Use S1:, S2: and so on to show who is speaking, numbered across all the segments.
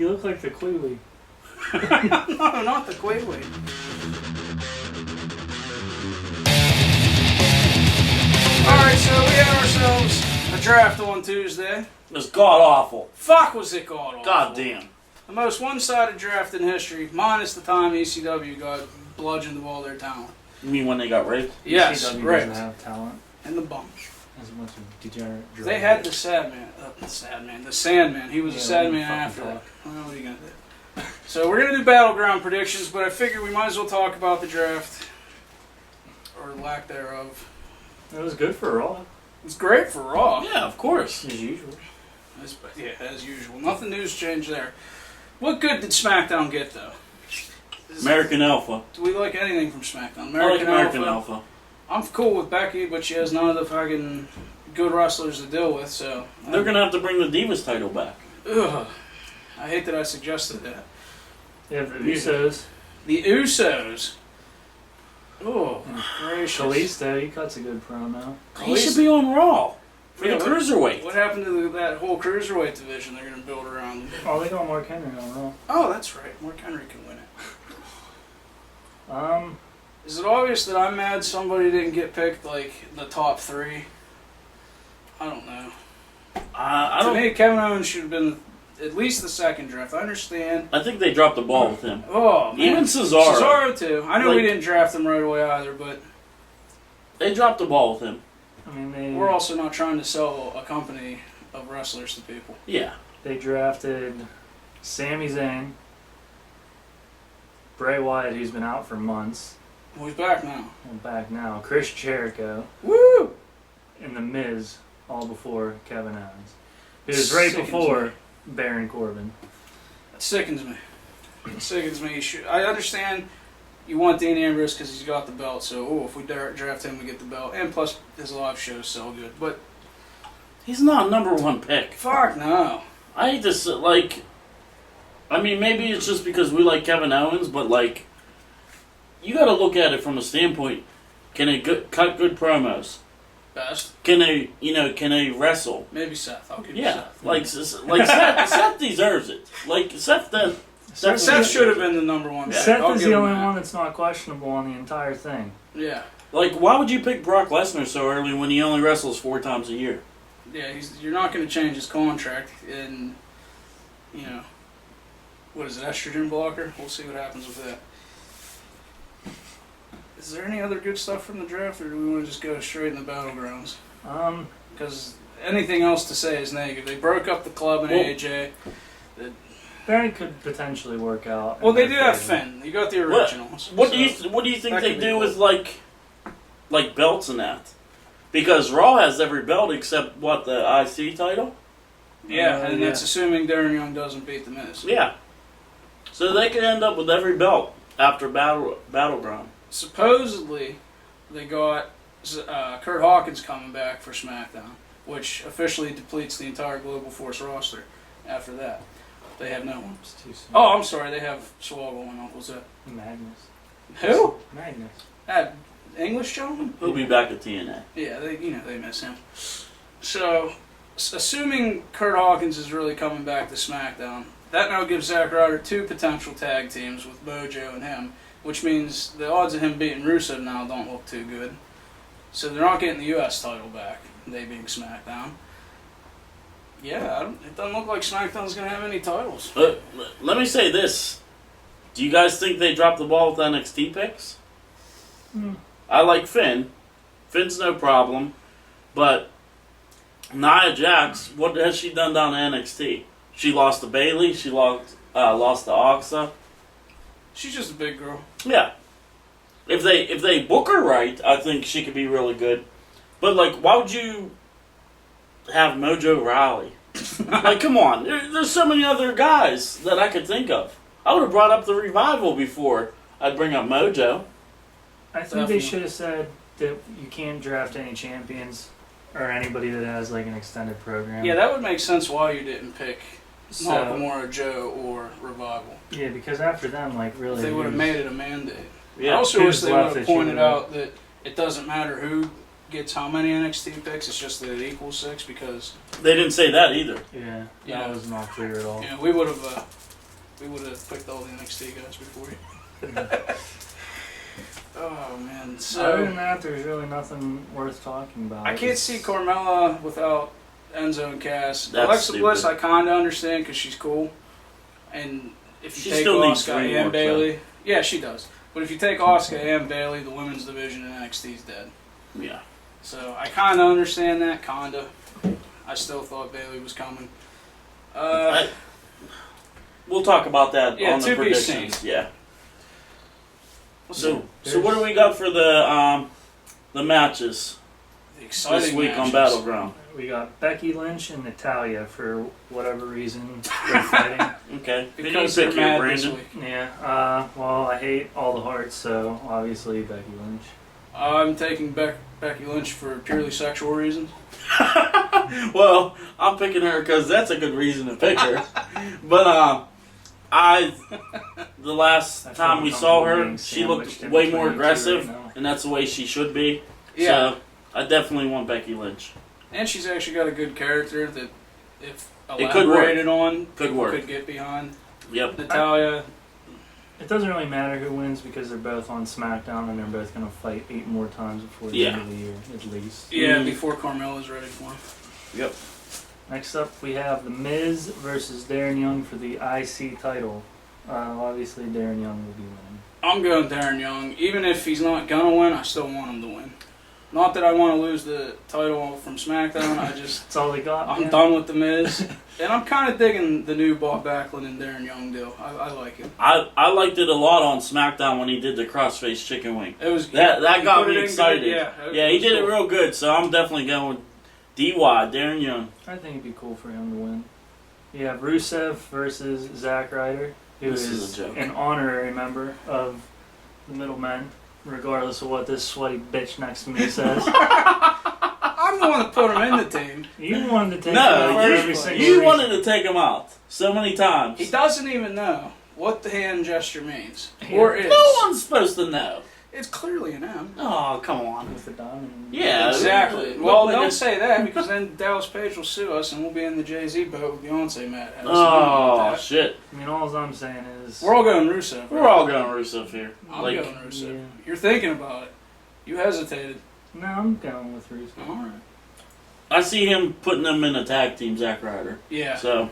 S1: You look like the Queewee.
S2: No, not the Queewee. Alright, so we had ourselves a draft on Tuesday.
S3: It was god-awful.
S2: Fuck was it god-awful.
S3: God damn.
S2: The most one-sided draft in history, minus the time ECW got bludgeoned of all their talent.
S3: You mean when they got raped?
S2: Yes,
S1: CW
S2: right.
S1: doesn't have talent.
S2: And the bum.
S1: As a bunch of degenerate
S2: They had the Sandman. He was a sad man after that.
S1: talk.
S2: Well, what are you going to do? So we're going to do Battleground predictions, but I figure we might as well talk about the draft. Or lack thereof.
S1: It was good for Raw.
S2: It's great for Raw.
S3: Yeah, of course.
S1: As usual.
S2: As usual. Nothing new's changed there. What good did SmackDown get, though?
S3: American Alpha.
S2: Do we like anything from SmackDown?
S3: I like American Alpha.
S2: I'm cool with Becky, but she has none of the fucking good wrestlers to deal with, so...
S3: They're going to have to bring the Divas title back.
S2: Ugh. I hate that I suggested that.
S1: Yeah, the Usos.
S2: The Usos. Oh, gracious.
S1: Kalisto, he cuts a good promo.
S3: He should be on Raw. For the Cruiserweight.
S2: What happened to that whole Cruiserweight division they're going to build around them?
S1: Oh, they got Mark Henry on Raw.
S2: Oh, that's right. Mark Henry can win it.
S1: Um,
S2: Is it obvious that I'm mad somebody didn't get picked, like, the top three? I don't know. To me, Kevin Owens should have been at least the second draft. I understand.
S3: I think they dropped the ball with him.
S2: Oh, man.
S3: Even Cesaro.
S2: Cesaro, too. I know we didn't draft him right away either, but...
S3: They dropped the ball with him.
S1: I mean,
S2: we're also not trying to sell a company of wrestlers to people.
S3: Yeah.
S1: They drafted Sami Zayn, Bray Wyatt, who's been out for months.
S2: Well, he's back now.
S1: Well, back now. Chris Jericho.
S2: Woo!
S1: And The Miz, all before Kevin Owens. It was right before Baron Corbin.
S2: That sickens me. It sickens me. I understand you want Dean Ambrose because he's got the belt, so if we draft him, we get the belt. And plus, his live shows sell good. But
S3: he's not a number one pick.
S2: Fuck no.
S3: I hate this, I mean, maybe it's just because we like Kevin Owens, but, you gotta look at it from a standpoint. Can they cut good promos?
S2: Best.
S3: Can they wrestle?
S2: Maybe Seth. I'll give
S3: you
S2: Seth.
S3: Seth deserves it. Seth
S2: should have been the number one.
S1: Yeah. Seth is the only one that's not questionable on the entire thing.
S2: Yeah.
S3: Why would you pick Brock Lesnar so early when he only wrestles 4 times a year?
S2: Yeah, you're not going to change his contract, and what is it, estrogen blocker? We'll see what happens with that. Is there any other good stuff from the draft, or do we want to just go straight in the Battlegrounds? Because anything else to say is negative. They broke up the club in AJ.
S1: That could potentially work out.
S2: Well, they do have Finn. You got the originals.
S3: What do you think they do with like belts and that? Because Raw has every belt except the IC title.
S2: Yeah, and that's assuming Darren Young doesn't beat the Miz.
S3: Yeah. So they could end up with every belt after Battleground.
S2: Supposedly, they got Kurt Hawkins coming back for SmackDown, which officially depletes the entire Global Force roster after that. They have no one.
S1: It's too soon.
S2: Oh, I'm sorry. They have Swoggle and Uncle Zip.
S1: Magnus.
S2: Who?
S1: Magnus.
S2: That English gentleman?
S3: He'll be back at TNA.
S2: Yeah, they miss him. So, assuming Kurt Hawkins is really coming back to SmackDown, that now gives Zack Ryder 2 potential tag teams with Mojo and him, which means the odds of him beating Rusev now don't look too good. So they're not getting the U.S. title back, they being SmackDown. Yeah, it doesn't look like SmackDown's going to have any titles.
S3: Let me say this. Do you guys think they dropped the ball with NXT picks? I like Finn. Finn's no problem. But Nia Jax, what has she done down in NXT? She lost to Bayley. She lost to Alexa.
S2: She's just a big girl.
S3: Yeah. If they book her right, I think she could be really good. But, why would you have Mojo Rawley? Come on. There's so many other guys that I could think of. I would have brought up the Revival before I'd bring up Mojo.
S1: I think they should have said that you can't draft any champions or anybody that has, an extended program.
S2: Yeah, that would make sense why you didn't pick Nakamura, Joe, or Revival.
S1: Yeah, because after them, really...
S2: If they would have made it a mandate.
S3: Yeah.
S2: I also wish they would have pointed out that it doesn't matter who gets how many NXT picks, it's just that it equals 6 because...
S3: They didn't say that either.
S1: Yeah, that was not clear at all.
S2: Yeah, we would have we would have picked all the NXT guys before you. Oh man! So
S1: other than that, there's really nothing worth talking about.
S2: I can't see Carmella without Enzo and Cass.
S3: That's
S2: Alexa
S3: stupid.
S2: Bliss, I kind of understand because she's cool, and if you
S3: She
S2: take
S3: still needs
S2: Asuka
S3: ring
S2: and
S3: work,
S2: Bailey, yeah, she does. But if you take Asuka and Bailey, the women's division in NXT is dead.
S3: Yeah.
S2: So I kind of understand that, kinda. I still thought Bailey was coming.
S3: We'll talk about that
S2: Yeah,
S3: on the
S2: to be
S3: predictions.
S2: seen.
S3: Yeah.
S2: So
S3: So what do we got for the matches
S2: the exciting
S3: this week
S2: matches.
S3: on Battleground?
S1: We got Becky Lynch and Natalia for whatever reason they're fighting.
S3: Okay. Who do you
S2: Because
S3: pick
S2: they're
S3: here,
S2: mad this
S3: Brandon?
S2: week.
S1: Yeah. Well, I hate all the hearts, so obviously Becky Lynch.
S2: I'm taking Becky Lynch for purely sexual reasons.
S3: Well, I'm picking her because that's a good reason to pick her. But the last
S1: I
S3: time
S1: feel
S3: we saw her,
S1: being
S3: she looked
S1: sandwiched in
S3: way
S1: between
S3: more
S1: you two
S3: aggressive,
S1: right now.
S3: and that's the way she should be.
S2: Yeah.
S3: So I definitely want Becky Lynch.
S2: And she's actually got a good character that, if
S3: It could work.
S2: elaborated on,
S3: Could
S2: people
S3: work.
S2: could get behind.
S3: Yep.
S2: Natalia,
S1: It doesn't really matter who wins because they're both on SmackDown and they're both going to fight 8 more times before the
S3: Yeah.
S1: end of the year, at least.
S2: yeah,
S3: Mhm.
S2: before Carmella's ready for him.
S3: Yep.
S1: Next up, we have The Miz versus Darren Young for the IC title. Obviously, Darren Young will be winning.
S2: I'm going Darren Young. Even if he's not gonna win, I still want him to win. Not that I want to lose the title from SmackDown.
S1: That's all they got.
S2: I'm
S1: man.
S2: done with the Miz, and I'm kind of digging the new Bob Backlund and Darren Young deal. I like it.
S3: I liked it a lot on SmackDown when he did the crossface chicken wing.
S2: It was
S3: That
S2: he
S3: got
S2: put it
S3: me
S2: in
S3: excited.
S2: good,
S3: Yeah, he
S2: was
S3: did it
S2: cool.
S3: real good, so I'm definitely going DY, Darren Young.
S1: I think it'd be cool for him to win. You have Rusev versus Zack Ryder, who
S3: This
S1: is
S3: is a joke.
S1: an honorary member of the Middlemen, regardless of what this sweaty bitch next to me says.
S2: I'm the one that put him in the team.
S1: You wanted to take
S3: No,
S1: him out for
S2: you-
S1: every single
S3: You
S1: reason.
S3: wanted to take him out so many times.
S2: He doesn't even know what the hand gesture means,
S1: Yeah.
S2: or is.
S3: No one's supposed to know.
S2: It's clearly an M.
S3: Oh, come on.
S1: with the diamond.
S3: Yeah,
S2: Exactly.
S3: Look
S2: Well,
S3: like
S2: don't
S3: a-
S2: say that because then Dallas Page will sue us and we'll be in the Jay-Z boat with Beyonce Matt. Has.
S3: Oh, shit.
S1: I mean, all I'm saying is...
S2: We're all going Rusev.
S3: We're all going Rusev here.
S2: I'm
S3: Like,
S2: going Rusev.
S1: Yeah.
S2: You're thinking about it. You hesitated.
S1: No, I'm going with Rusev.
S2: All right.
S3: I see him putting them in a tag team, Zack Ryder.
S2: Yeah.
S3: So,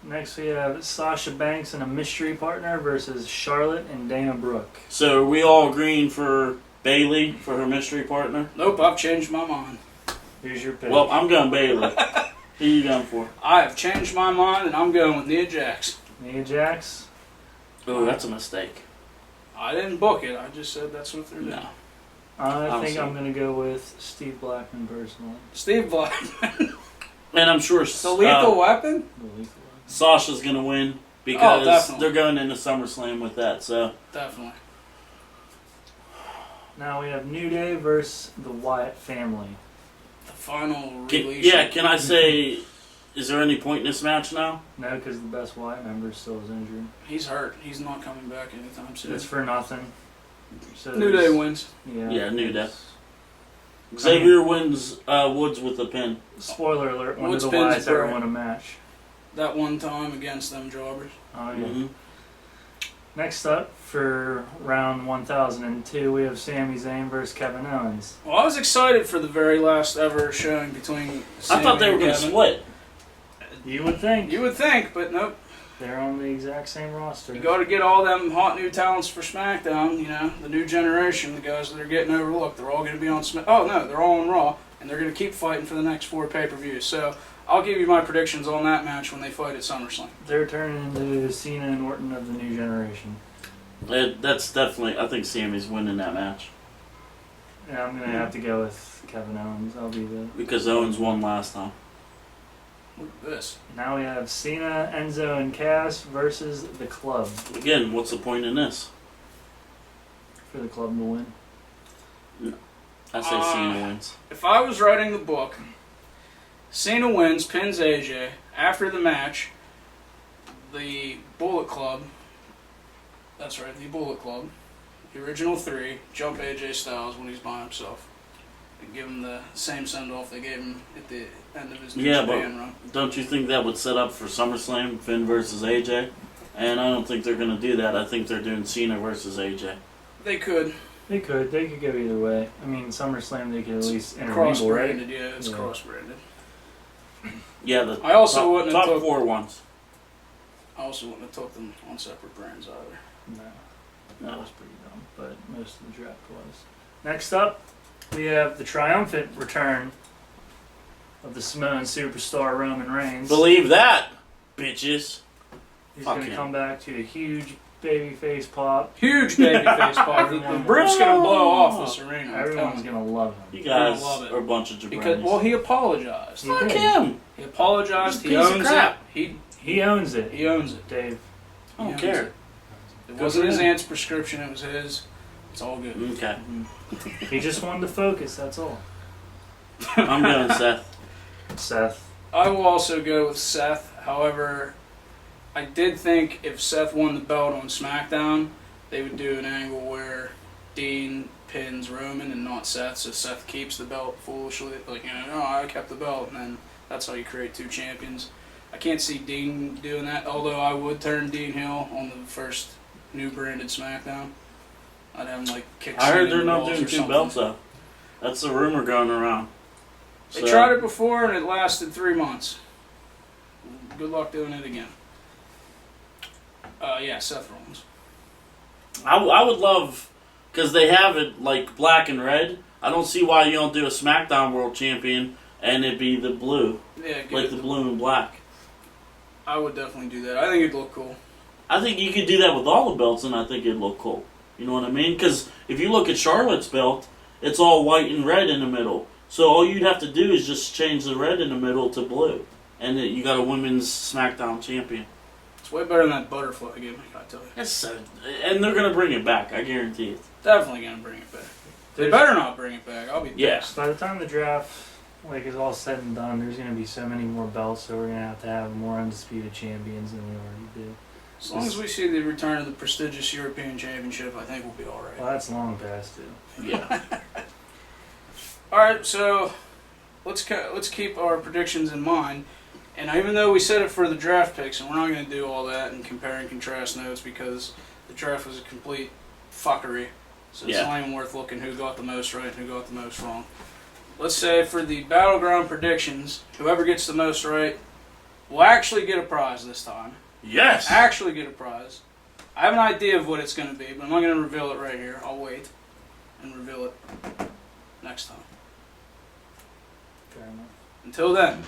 S1: Next we have Sasha Banks and a mystery partner versus Charlotte and Dana Brooke.
S3: so are we all agreeing for Bailey for her mystery partner?
S2: Nope, I've changed my mind.
S1: Here's your pick.
S3: Well, I'm going Bailey. Who you going for?
S2: I have changed my mind and I'm going with Nia Jax.
S1: Nia Jax.
S3: Oh, that's a mistake.
S2: I didn't book it. I just said that's what they're doing.
S3: No.
S1: I
S3: I'll
S1: think
S3: see.
S1: I'm going to go with Steve Blackman personally.
S2: Steve Black.
S3: And I'm sure
S2: The Lethal Weapon?
S1: The lethal one.
S3: Sasha's going to win because
S2: definitely.
S3: they're going into SummerSlam with that. So,
S2: Definitely.
S1: Now we have New Day versus the Wyatt family.
S2: The final
S3: can,
S2: release.
S3: yeah, can I say, is there any point in this match now?
S1: No, because the best Wyatt member still is injured.
S2: He's hurt. He's not coming back anytime soon.
S1: It's for nothing. So
S2: New Day wins.
S1: Yeah,
S3: New Day.
S1: it's-
S3: Xavier wins Woods with a pin.
S1: Spoiler alert, when
S2: Woods
S1: did the
S2: pins
S1: Wyatts ever
S2: Bray.
S1: won a match?
S2: That one time against them jobbers.
S1: Oh, yeah.
S3: Mm-hmm.
S1: Next up, for round 1002, we have Sami Zayn versus Kevin Owens.
S2: Well, I was excited for the very last ever showing between
S3: I thought they were going to
S2: Kevin.
S3: split.
S1: You would think.
S2: You would think, but nope.
S1: They're on the exact same roster.
S2: You got to get all them hot new talents for SmackDown. You know, the new generation, the guys that are getting overlooked. They're all going to be on Smack. Oh no, they're all on Raw, and they're going to keep fighting for the next 4 pay-per-views. So I'll give you my predictions on that match when they fight at SummerSlam.
S1: They're turning into Cena and Orton of the new generation.
S3: That's definitely, I think Sammy's winning that match.
S1: Yeah, I'm going to have to go with Kevin Owens. I'll be the...
S3: Because Owens won last time.
S2: Look at this.
S1: Now we have Cena, Enzo, and Cass versus the Club.
S3: Again, what's the point in this?
S1: For the Club to win.
S3: I say Cena wins.
S2: If I was writing the book, Cena wins, pins AJ. After the match, the Bullet Club, that's right, the Bullet Club, the original 3, jump AJ Styles when he's by himself. and give him the same send-off they gave him at the end of his New
S3: Yeah,
S2: Japan run.
S3: Don't you think that would set up for SummerSlam, Finn versus AJ? And I don't think they're going to do that. I think they're doing Cena versus AJ.
S2: They could.
S1: They could go either way. I mean, SummerSlam they could at least intermingle, right?
S2: Cross-branded, yeah, it's cross-branded.
S3: Yeah, the
S2: I also wouldn't have
S3: top
S2: took,
S3: 4 ones.
S2: I also wouldn't have took them on separate brands either.
S1: No, that was pretty dumb, but most of the draft was. Next up, we have the triumphant return of the Samoan superstar Roman Reigns.
S3: Believe that, bitches.
S1: He's
S3: Fuck
S1: going to
S3: him.
S1: come back to a huge baby face pop.
S2: Huge baby face pop. The roof's gonna blow off this arena.
S1: Everyone's going to love him.
S3: You guys
S2: love it.
S3: are a bunch of jabronis.
S2: Because, well, he apologized.
S1: He
S3: Fuck
S1: did.
S3: him.
S2: He apologized.
S3: He's
S2: He
S3: a piece of
S2: owns
S3: crap.
S2: it.
S1: He owns it,
S2: He owns it.
S1: Dave.
S3: I don't
S2: He
S3: care.
S2: owns It wasn't his aunt's prescription. It was his. It's all good.
S3: Okay.
S1: He just wanted to focus, that's all.
S3: I'm going Seth.
S1: Seth.
S2: I will also go with Seth. However, I did think if Seth won the belt on SmackDown, they would do an angle where Dean pins Roman and not Seth, so Seth keeps the belt foolishly. Like, oh, I kept the belt, and then that's how you create 2 champions. I can't see Dean doing that, although I would turn Dean Hill on the first new branded SmackDown. I'd have him, like, kick
S3: I heard
S2: Cena
S3: they're
S2: in the
S3: not
S2: balls
S3: doing
S2: or
S3: 2
S2: something.
S3: belts, though. That's the rumor going around.
S2: They tried it before, and it lasted 3 months. Good luck doing it again. Yeah, Seth Rollins.
S3: I would love, because they have it like black and red. I don't see why you don't do a SmackDown World Champion and it be the blue,
S2: Yeah, good.
S3: like the blue and black.
S2: I would definitely do that. I think it'd look cool.
S3: I think you could do that with all the belts, and I think it'd look cool. You know what I mean? Because if you look at Charlotte's belt, it's all white and red in the middle. So all you'd have to do is just change the red in the middle to blue, and you got a women's SmackDown champion.
S2: It's way better than that butterfly gimmick, I tell you.
S3: That's and they're gonna bring it back. I guarantee it.
S2: Definitely gonna bring it back. They better not bring it back. I'll be
S3: Yeah.
S2: pissed.
S1: By the time the draft is all said and done, there's going to be so many more belts, so we're going to have more undisputed champions than we already do.
S2: As long as we see the return of the prestigious European Championship, I think we'll be all right.
S1: Well, that's long past too.
S3: Yeah.
S2: All right, so let's keep our predictions in mind. And even though we said it for the draft picks, and we're not going to do all that and compare and contrast notes because the draft was a complete fuckery. So it's not even worth looking who got the most right and who got the most wrong. Let's say for the Battleground predictions, whoever gets the most right will actually get a prize this time.
S3: Yes.
S2: Actually get a prize. I have an idea of what it's going to be, but I'm not going to reveal it right here. I'll wait and reveal it next time.
S1: Fair enough.
S2: Until then.